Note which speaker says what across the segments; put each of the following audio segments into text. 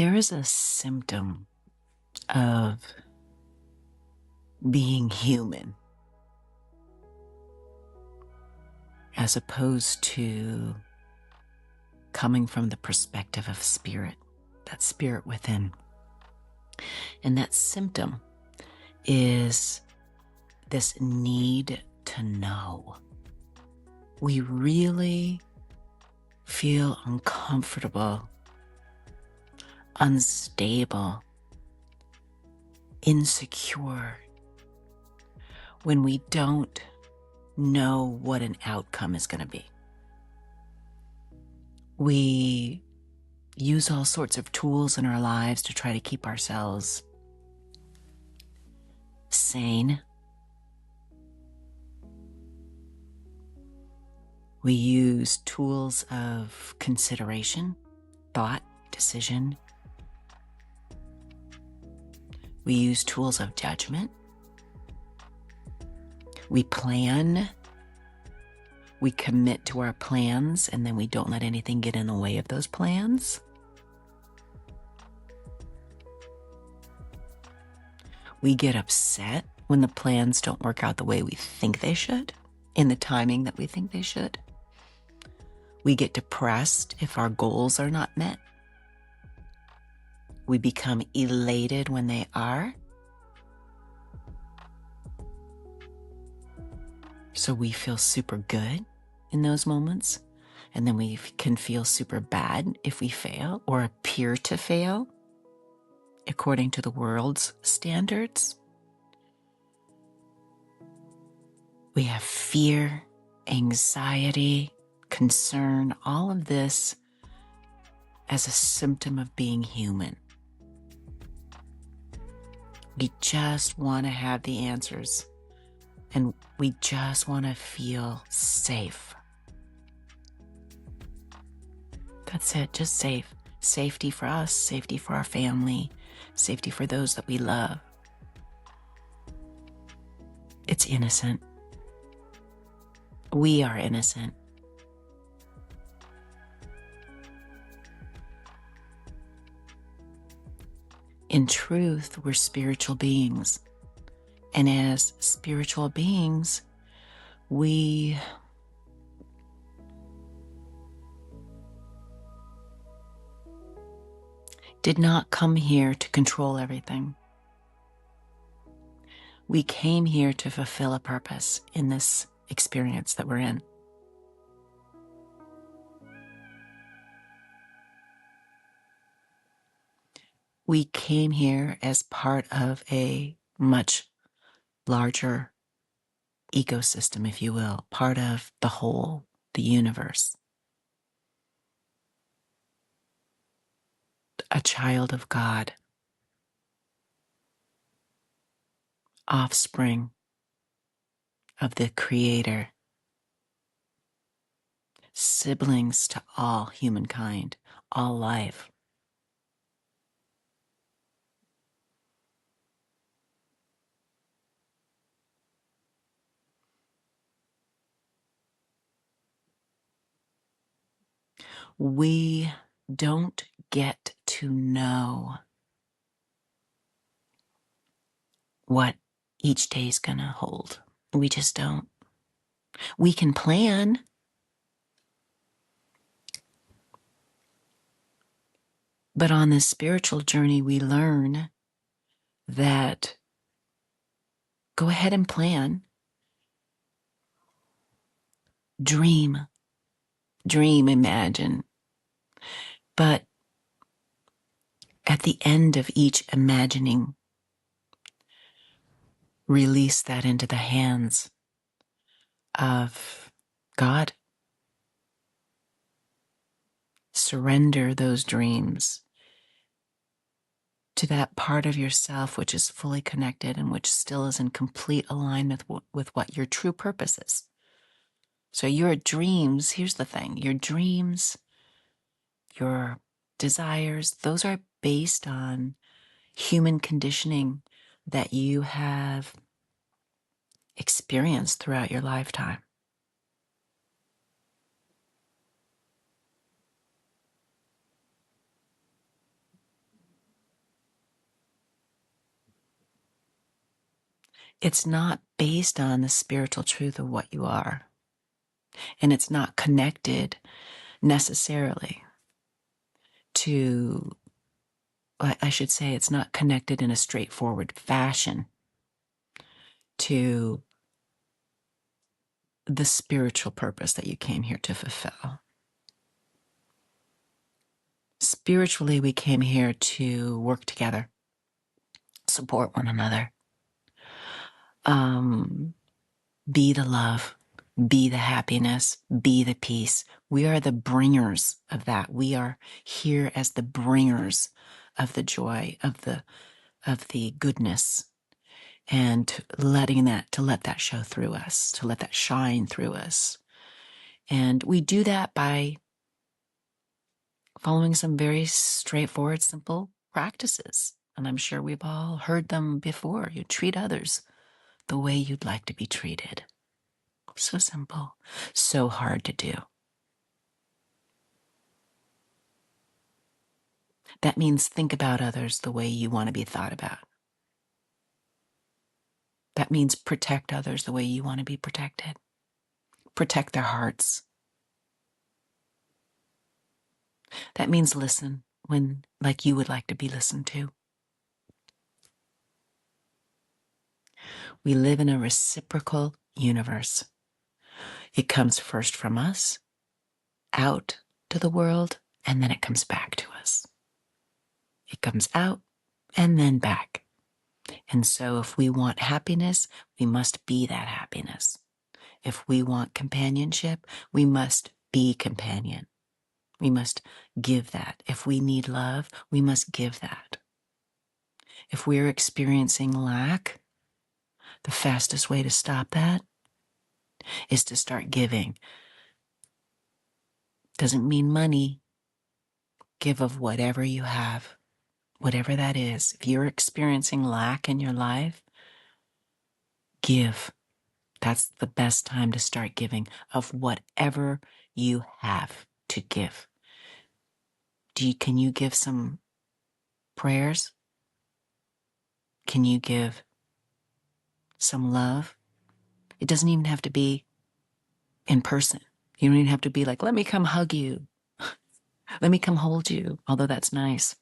Speaker 1: There is a symptom of being human as opposed to coming from the perspective of spirit, that spirit within. And that symptom is this need to know. We really feel uncomfortable, unstable, insecure when we don't know what an outcome is going to be. We use all sorts of tools in our lives to try to keep ourselves sane. We use tools of consideration, thought, decision. We use tools of judgment. We plan. We commit to our plans, and then we don't let anything get in the way of those plans. We get upset when the plans don't work out the way we think they should, in the timing that we think they should. We get depressed if our goals are not met. We become elated when they are. So we feel super good in those moments, and then we can feel super bad if we fail or appear to fail according to the world's standards. We have fear, anxiety, concern, all of this as a symptom of being human. We just want to have the answers, and we just want to feel safe. That's it, just safe. Safety for us, safety for our family, safety for those that we love. It's innocent. We are innocent. In truth, we're spiritual beings. And as spiritual beings, we did not come here to control everything. We came here to fulfill a purpose in this experience that we're in. We came here as part of a much larger ecosystem, if you will, part of the whole, the universe. A child of God, offspring of the Creator, siblings to all humankind, all life. We don't get to know what each day is going to hold. We just don't. We can plan. But on this spiritual journey, we learn that go ahead and plan. Dream, imagine. But at the end of each imagining, release that into the hands of God. Surrender those dreams to that part of yourself which is fully connected and which still is in complete alignment with what your true purpose is. So your dreams, here's the thing, your dreams, your desires, those are based on human conditioning that you have experienced throughout your lifetime. It's not based on the spiritual truth of what you are. And it's not connected necessarily to, I should say, it's not connected in a straightforward fashion to the spiritual purpose that you came here to fulfill. Spiritually, we came here to work together, support one another, be the love, be the happiness, be the peace. We are the bringers of that. We are here as the bringers of the joy, of the goodness, and to let that show through us, to let that shine through us. And we do that by following some very straightforward, simple practices. And I'm sure we've all heard them before. You treat others the way you'd like to be treated. So simple, so hard to do. That means think about others the way you want to be thought about. That means protect others the way you want to be protected. Protect their hearts. That means listen when, like you would like to be listened to. We live in a reciprocal universe. It comes first from us, out to the world, and then it comes back to us. It comes out and then back. And so if we want happiness, we must be that happiness. If we want companionship, we must be companion. We must give that. If we need love, we must give that. If we're experiencing lack, the fastest way to stop that is to start giving. Doesn't mean money. Give of whatever you have, whatever that is. If you're experiencing lack in your life, give. That's the best time to start giving of whatever you have to give. Can you give some prayers? Can you give some love? It doesn't even have to be in person. You don't even have to be like, let me come hug you. Let me come hold you, although that's nice.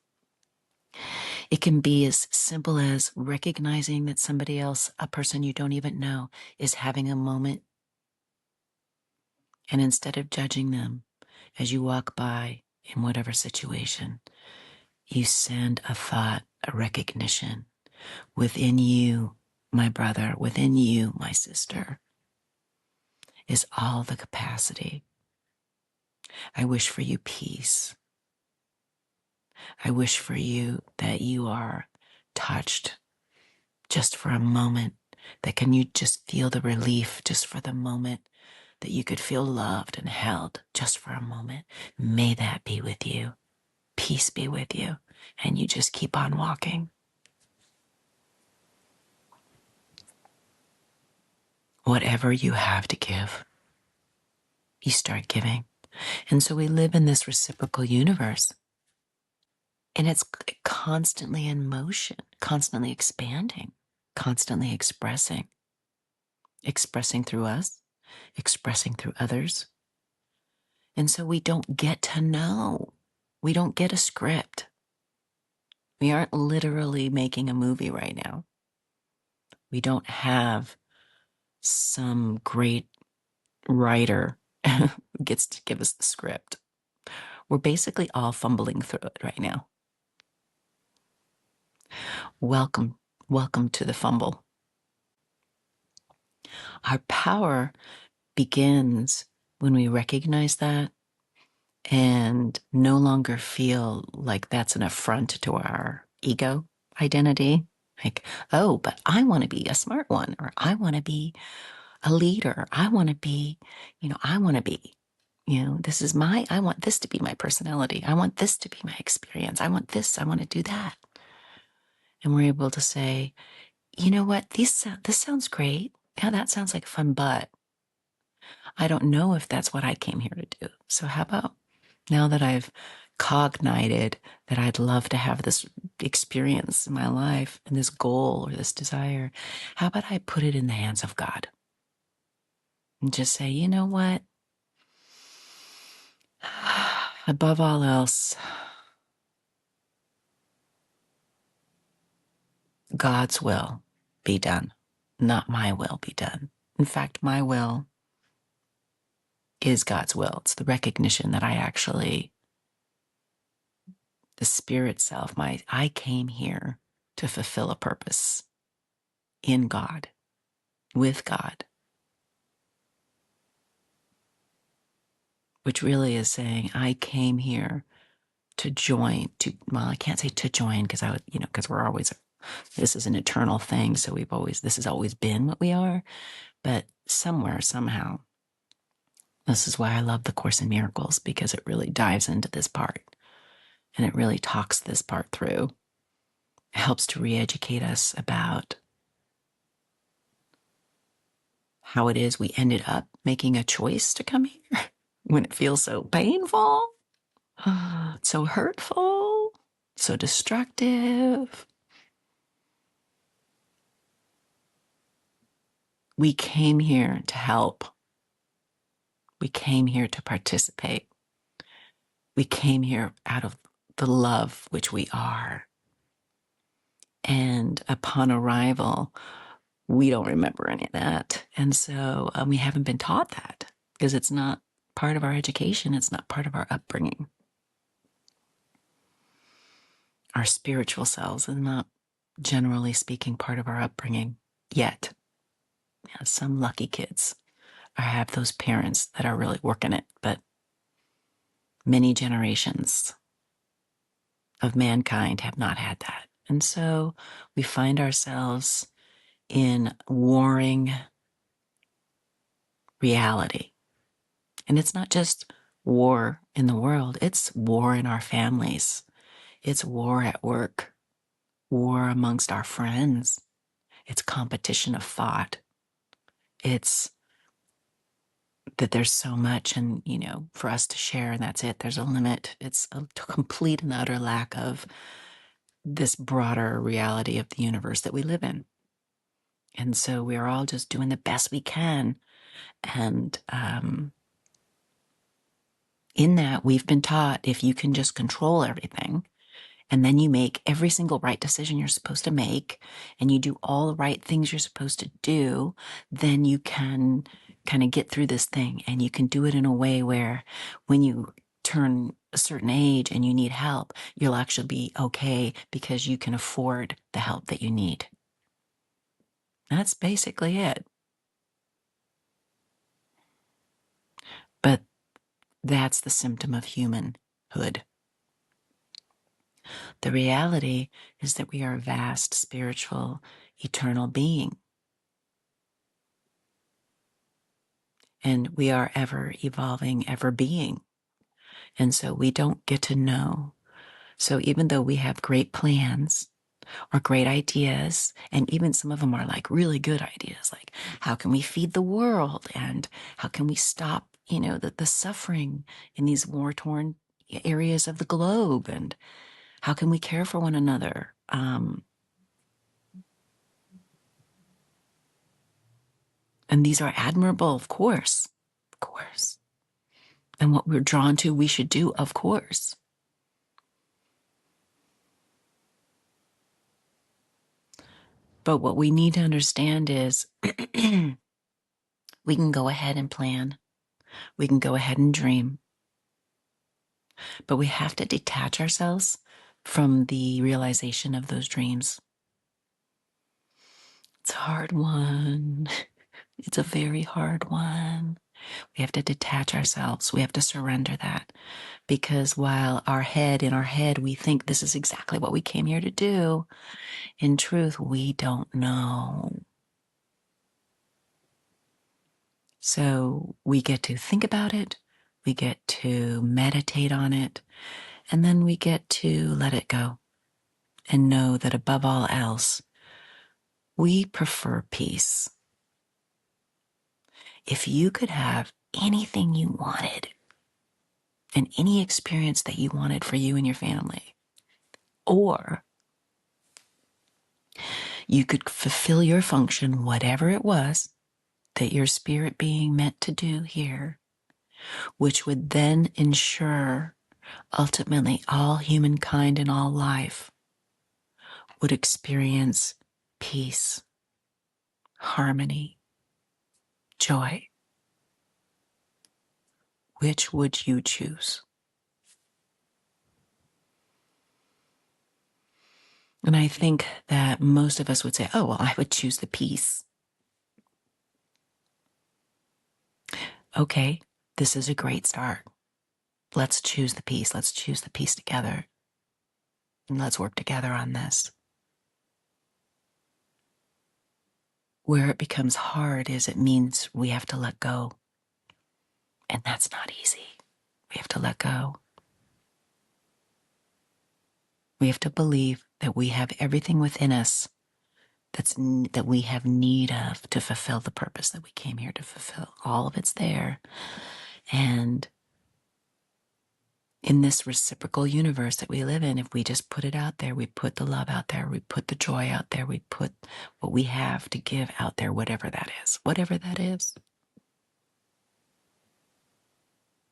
Speaker 1: It can be as simple as recognizing that somebody else, a person you don't even know, is having a moment. And instead of judging them as you walk by in whatever situation, you send a thought, a recognition within you, my brother, within you, my sister, is all the capacity. I wish for you peace. I wish for you that you are touched just for a moment, that can you just feel the relief just for the moment, that you could feel loved and held just for a moment. May that be with you. Peace be with you. And you just keep on walking. Whatever you have to give, you start giving. And so we live in this reciprocal universe. And it's constantly in motion, constantly expanding, constantly expressing through us, expressing through others. And so we don't get to know. We don't get a script. We aren't literally making a movie right now. We don't have some great writer who gets to give us the script. We're basically all fumbling through it right now. Welcome to the fumble. Our power begins when we recognize that and no longer feel like that's an affront to our ego identity. Like, oh, but I want to be a smart one, or I want to be a leader. I want to be, I want to be, I want this to be my personality. I want this to be my experience. I want this. I want to do that. And we're able to say, you know what, this sounds great. Yeah, that sounds like fun, but I don't know if that's what I came here to do. So how about now that I've cognited that I'd love to have this experience in my life and this goal or this desire, how about I put it in the hands of God and just say, you know what? Above all else, God's will be done, not my will be done. In fact, my will is God's will. It's the recognition that I actually, the spirit self, I came here to fulfill a purpose in God, with God, which really is saying I came here to join, well, I can't say to join because I would, because we're always, this is an eternal thing. So this has always been what we are. But somewhere, somehow, this is why I love the Course in Miracles, because it really dives into this part and it really talks this part through. It helps to re-educate us about how it is we ended up making a choice to come here when it feels so painful, so hurtful, so destructive. We came here to help. We came here to participate. We came here out of the love which we are. And upon arrival, we don't remember any of that. And so we haven't been taught that because it's not part of our education. It's not part of our upbringing. Our spiritual selves is not, generally speaking, part of our upbringing yet. Yeah, some lucky kids have those parents that are really working it, but many generations of mankind have not had that. And so we find ourselves in warring reality. And it's not just war in the world, it's war in our families. It's war at work, war amongst our friends. It's competition of thought. It's that there's so much and, for us to share and that's it. There's a limit. It's a complete and utter lack of this broader reality of the universe that we live in. And so we are all just doing the best we can. And in that, we've been taught if you can just control everything, and then you make every single right decision you're supposed to make, and you do all the right things you're supposed to do, then you can kind of get through this thing. And you can do it in a way where when you turn a certain age and you need help, you'll actually be okay because you can afford the help that you need. That's basically it. But that's the symptom of humanhood. The reality is that we are a vast, spiritual, eternal being. And we are ever evolving, ever being. And so we don't get to know. So even though we have great plans or great ideas, and even some of them are like really good ideas, like how can we feed the world and how can we stop, the suffering in these war-torn areas of the globe, and how can we care for one another? And these are admirable, of course, of course. And what we're drawn to, we should do, of course. But what we need to understand is we can go ahead and plan. We can go ahead and dream. But we have to detach ourselves from the realization of those dreams. It's a hard one. It's a very hard one. We have to detach ourselves. We have to surrender that. Because while in our head, we think this is exactly what we came here to do, in truth, we don't know. So we get to think about it, we get to meditate on it, and then we get to let it go and know that above all else, we prefer peace. If you could have anything you wanted and any experience that you wanted for you and your family, or You could fulfill your function, whatever it was that your spirit being meant to do here, which would then ensure ultimately all humankind and all life would experience peace, harmony, joy. Which would you choose? And I think that most of us would say, oh, well, I would choose the peace. Okay, this is a great start. Let's choose the peace. Let's choose the peace together. And let's work together on this. Where it becomes hard is it means we have to let go. And that's not easy. We have to let go. We have to believe that we have everything within us that we have need of to fulfill the purpose that we came here to fulfill. All of it's there. And in this reciprocal universe that we live in, if we just put it out there, we put the love out there, we put the joy out there, we put what we have to give out there, whatever that is, whatever that is.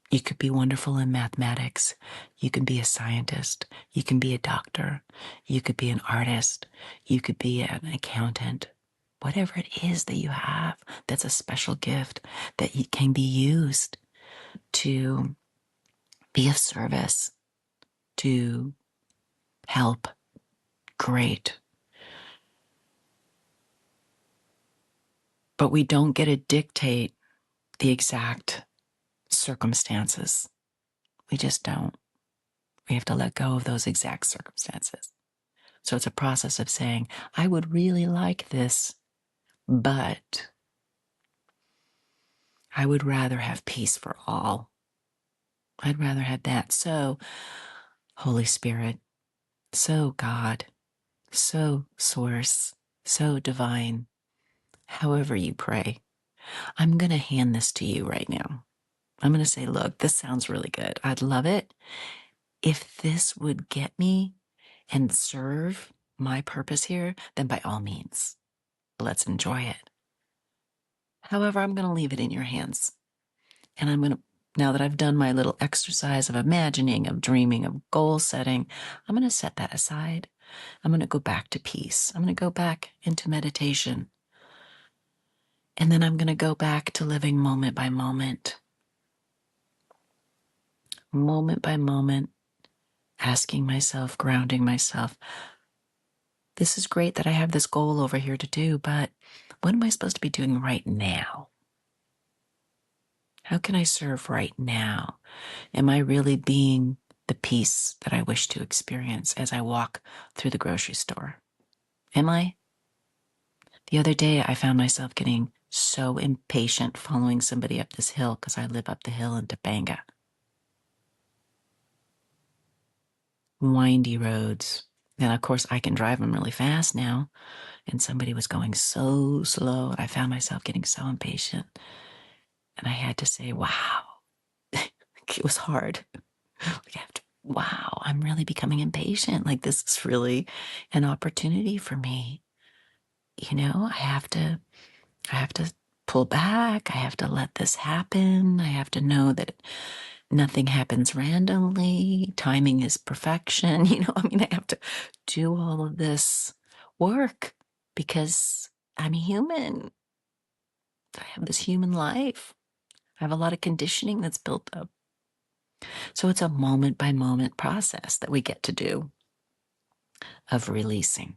Speaker 1: You could be wonderful in mathematics. You can be a scientist. You can be a doctor. You could be an artist. You could be an accountant. Whatever it is that you have, that's a special gift that can be used to be of service, to help. Great. But we don't get to dictate the exact circumstances. We just don't. We have to let go of those exact circumstances. So it's a process of saying, I would really like this, but I would rather have peace for all. I'd rather have that. So, Holy Spirit, so God, so Source, so divine, however you pray, I'm going to hand this to you right now. I'm going to say, look, this sounds really good. I'd love it if this would get me and serve my purpose here, then by all means, let's enjoy it. However, I'm going to leave it in your hands. And I'm going to, now that I've done my little exercise of imagining, of dreaming, of goal setting, I'm going to set that aside. I'm going to go back to peace. I'm going to go back into meditation. And then I'm going to go back to living moment by moment, asking myself, grounding myself. This is great that I have this goal over here to do, but what am I supposed to be doing right now? How can I serve right now? Am I really being the peace that I wish to experience as I walk through the grocery store? Am I? The other day, I found myself getting so impatient following somebody up this hill because I live up the hill in Topanga. Windy roads. And of course, I can drive them really fast now. And somebody was going so slow. And I found myself getting so impatient. And I had to say, wow, it was hard. Wow, I'm really becoming impatient. Like, this is really an opportunity for me. You know, I have to pull back. I have to let this happen. I have to know that nothing happens randomly. Timing is perfection. You know, I mean, I have to do all of this work because I'm human. I have this human life. I have a lot of conditioning that's built up. So it's a moment by moment process that we get to do of releasing.